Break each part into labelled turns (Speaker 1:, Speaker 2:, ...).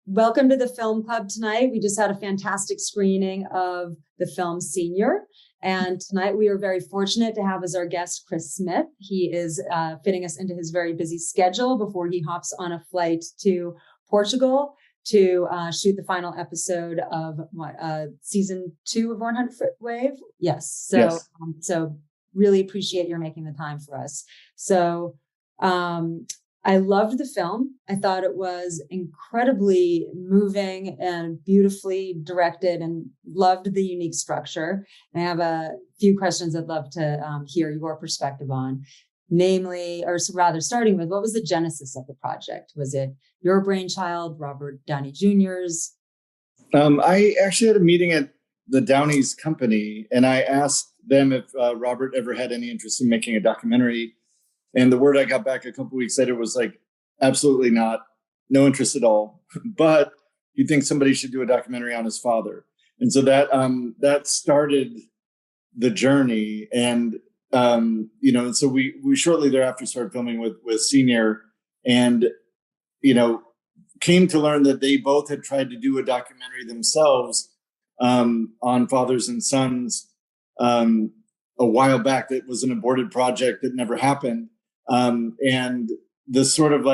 Speaker 1: welcome to the film club tonight. We just had a fantastic screening of the film Senior. And tonight we are very fortunate to have as our guest Chris Smith. He is fitting us into his very busy schedule before he hops on a flight to Portugal to shoot the final episode of season 2 of 100 Foot Wave. Yes. So,
Speaker 2: yes.
Speaker 1: So really appreciate your making the time for us. So, I loved the film. I thought it was incredibly moving and beautifully directed, and loved the unique structure. And I have a few questions I'd love to hear your perspective on. Namely, or rather starting with, what was the genesis of the project? Was it your brainchild, Robert Downey Jr.'s?
Speaker 2: I actually had a meeting at the Downey's company, and I asked them if Robert ever had any interest in making a documentary. And the word I got back a couple weeks later was like, absolutely not, no interest at all. But you think somebody should do a documentary on his father. And so that started the journey. And, and so we shortly thereafter started filming with Senior, and, came to learn that they both had tried to do a documentary themselves on fathers and sons a while back. That was an aborted project that never happened. And this sort of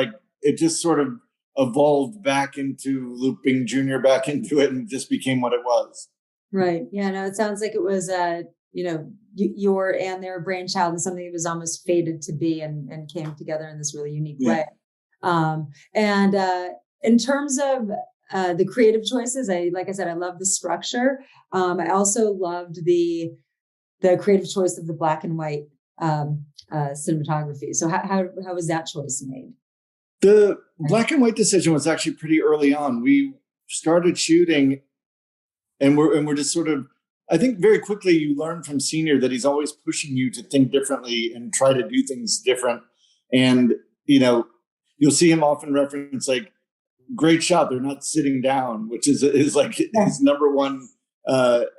Speaker 2: it just sort of evolved back into looping Junior back into it, and just became what it was.
Speaker 1: Right. Yeah, no, it sounds like it was, your and their brainchild, and something that was almost fated to be, and came together in this really unique way. And in terms of the creative choices, like I said, I love the structure. I also loved the creative choice of the black and white cinematography. So how was that choice made?
Speaker 2: The black and white decision was actually pretty early on. We started shooting, and we're just sort of, I think very quickly you learn from Senior that he's always pushing you to think differently and try to do things different. And, you'll see him often reference like, great shot, they're not sitting down, which is like his number one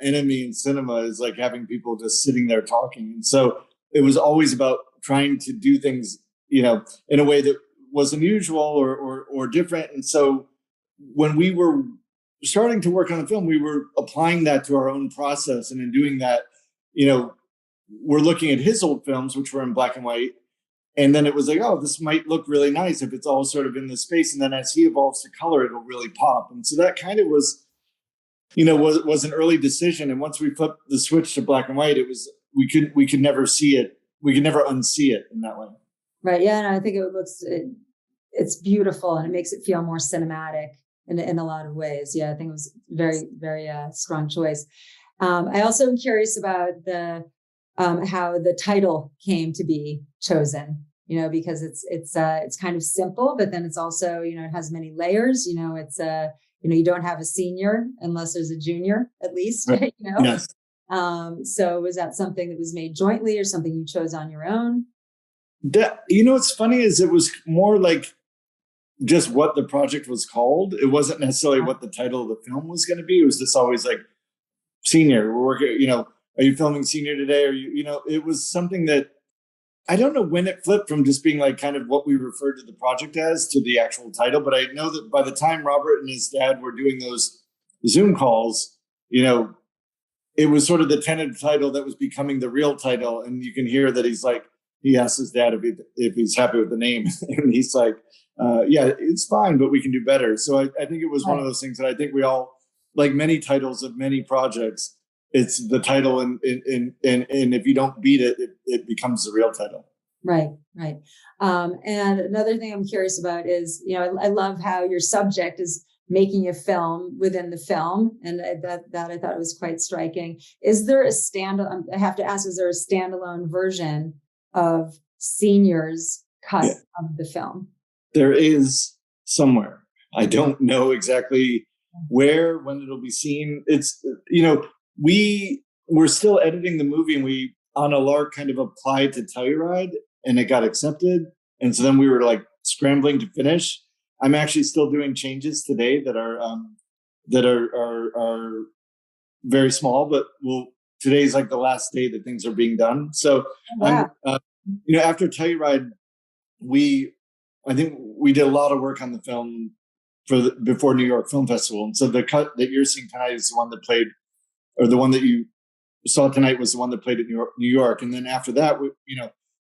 Speaker 2: enemy in cinema, is like having people just sitting there talking. And so it was always about trying to do things, in a way that was unusual or different. And so when we were starting to work on the film, we were applying that to our own process. And in doing that, we're looking at his old films, which were in black and white. And then it was like, oh, this might look really nice if it's all sort of in this space. And then as he evolves to color, it'll really pop. And so that kind of was, was an early decision. And once we flipped the switch to black and white, it was, we could never see it. We could never unsee it in that way.
Speaker 1: Right. Yeah. And I think it's beautiful, and it makes it feel more cinematic in a lot of ways. Yeah. I think it was very, very strong choice. I also am curious about how the title came to be chosen, because it's kind of simple, but then it's also, it has many layers. It's you don't have a senior unless there's a junior, at least.
Speaker 2: Right. Yes.
Speaker 1: So was that something that was made jointly, or something you chose on your own?
Speaker 2: What's funny is it was more like just what the project was called. It wasn't necessarily what the title of the film was going to be. It was just always like, Senior, we're working, are you filming Senior today? Or it was something that I don't know when it flipped from just being like kind of what we referred to the project as to the actual title. But I know that by the time Robert and his dad were doing those Zoom calls, it was sort of the tentative title that was becoming the real title. And you can hear that he asked his dad if he's happy with the name. And he's like, yeah, it's fine, but we can do better. So I think it was one of those things that I think we all, like many titles of many projects, it's the title, and if you don't beat it, it becomes the real title.
Speaker 1: Right. And another thing I'm curious about is, I love how your subject is making a film within the film, and that I thought was quite striking. Is there I have to ask, is there a standalone version of Senior's cut of the film?
Speaker 2: There is somewhere. I don't know exactly where, when it'll be seen. It's, we're still editing the movie, and we on a lark kind of applied to Telluride, and it got accepted. And so then we were like scrambling to finish. I'm actually still doing changes today that are very small, but today's like the last day that things are being done. So after Telluride, I think we did a lot of work on the film before New York Film Festival. And so the cut that you're seeing tonight is the one that played, or the one that you saw tonight was the one that played at New York. And then after that,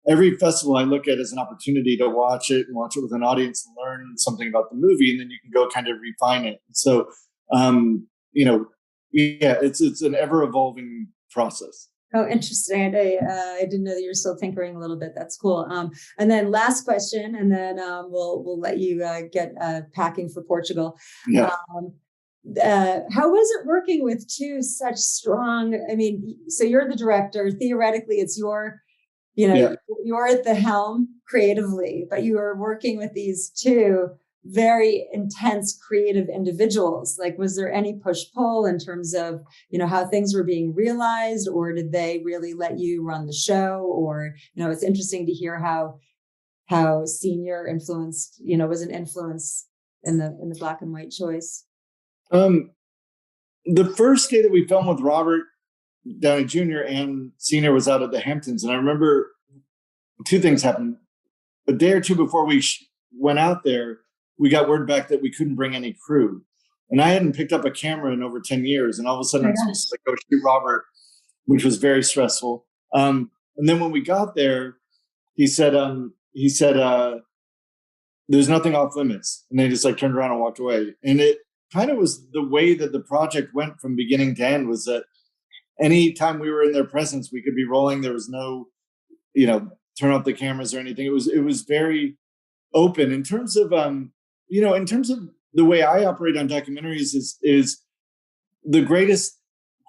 Speaker 2: every festival I look at as an opportunity to watch it with an audience and learn something about the movie, and then you can go kind of refine it. So, it's an ever evolving process.
Speaker 1: Oh, interesting. I didn't know that you're still tinkering a little bit. That's cool. And then last question, and then we'll let you get packing for Portugal.
Speaker 2: Yeah.
Speaker 1: How was it working with two such strong? I mean, so you're the director. Theoretically, it's you're at the helm creatively, but you are working with these two very intense creative individuals. Like, was there any push-pull in terms of, how things were being realized, or did they really let you run the show? Or, it's interesting to hear how Senior influenced, was an influence in the black and white choice.
Speaker 2: The first day that we filmed with Robert Downey Jr. and Senior was out at the Hamptons, and I remember two things happened. A day or two before we went out there, we got word back that we couldn't bring any crew. And I hadn't picked up a camera in over 10 years. And all of a sudden, I'm supposed to go shoot Robert, which was very stressful. And then when we got there, he said, there's nothing off limits. And they just turned around and walked away. And it kind of was the way that the project went from beginning to end, was that anytime we were in their presence, we could be rolling. There was no, turn off the cameras or anything. It was very open in terms of, in terms of the way I operate on documentaries is the greatest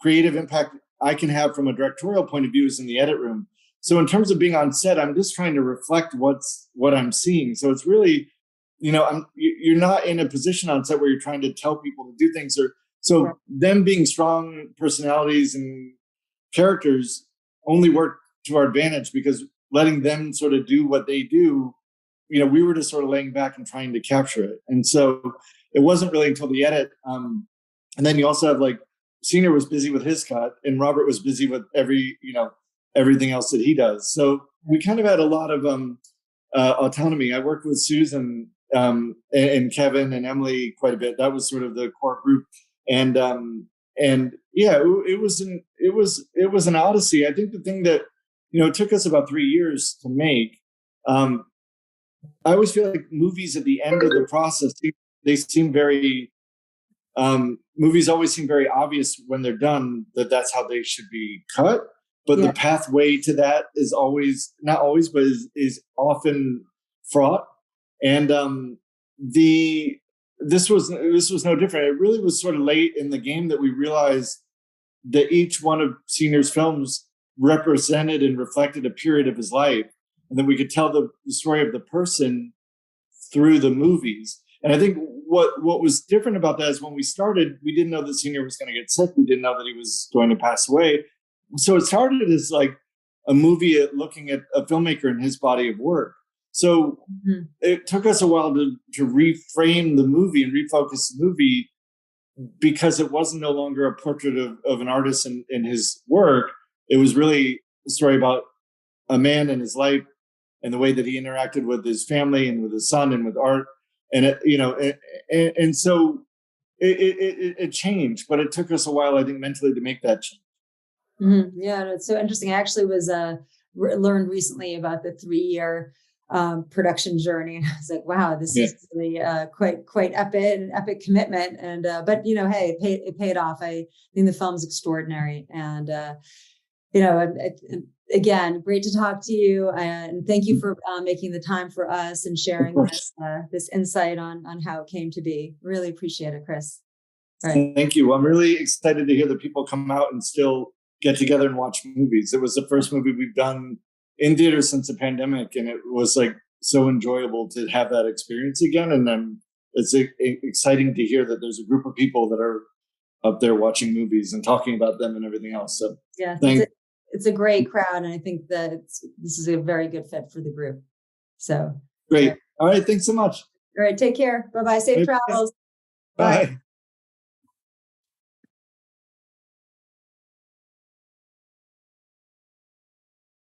Speaker 2: creative impact I can have from a directorial point of view is in the edit room. So in terms of being on set, I'm just trying to reflect what I'm seeing. So it's really, you're not in a position on set where you're trying to tell people to do things, so them being strong personalities and characters only work to our advantage, because letting them sort of do what they do, we were just sort of laying back and trying to capture it. And so it wasn't really until the edit. And then you also have Senior was busy with his cut, and Robert was busy with everything else that he does. So we kind of had a lot of autonomy. I worked with Susan and Kevin and Emily quite a bit. That was sort of the core group. And it was an odyssey. I think the thing that, it took us about 3 years to make. I always feel like movies at the end of the process, they seem very, movies always seem very obvious when they're done, that's how they should be cut. But the pathway to that is always, not always, but is often fraught. And this was no different. It really was sort of late in the game that we realized that each one of Senior's films represented and reflected a period of his life. And then we could tell the story of the person through the movies. And I think what was different about that is when we started, we didn't know that Senior was going to get sick. We didn't know that he was going to pass away. So it started as a movie looking at a filmmaker and his body of work. So it took us a while to reframe the movie and refocus the movie, because it wasn't no longer a portrait of an artist and his work. It was really a story about a man and his life and the way that he interacted with his family and with his son and with art. And and so it changed, but it took us a while, I think, mentally to make that change.
Speaker 1: Mm-hmm. Yeah, it's so interesting. I actually was learned recently about the 3-year production journey, and I was like, wow, this is really quite epic commitment. And but hey, it paid off. I think the film's extraordinary, and again, great to talk to you, and thank you for making the time for us and sharing this insight on how it came to be. Really appreciate it, Chris.
Speaker 2: All right. Thank you. I'm really excited to hear that people come out and still get together and watch movies. It was the first movie we've done in theaters since the pandemic, and it was so enjoyable to have that experience again. And then it's exciting to hear that there's a group of people that are up there watching movies and talking about them and everything else. So
Speaker 1: yeah, it's a great crowd, and I think that this is a very good fit for the group. So
Speaker 2: great. All right, thanks so much.
Speaker 1: All right, take care. Bye-bye. Safe travels.
Speaker 2: Bye.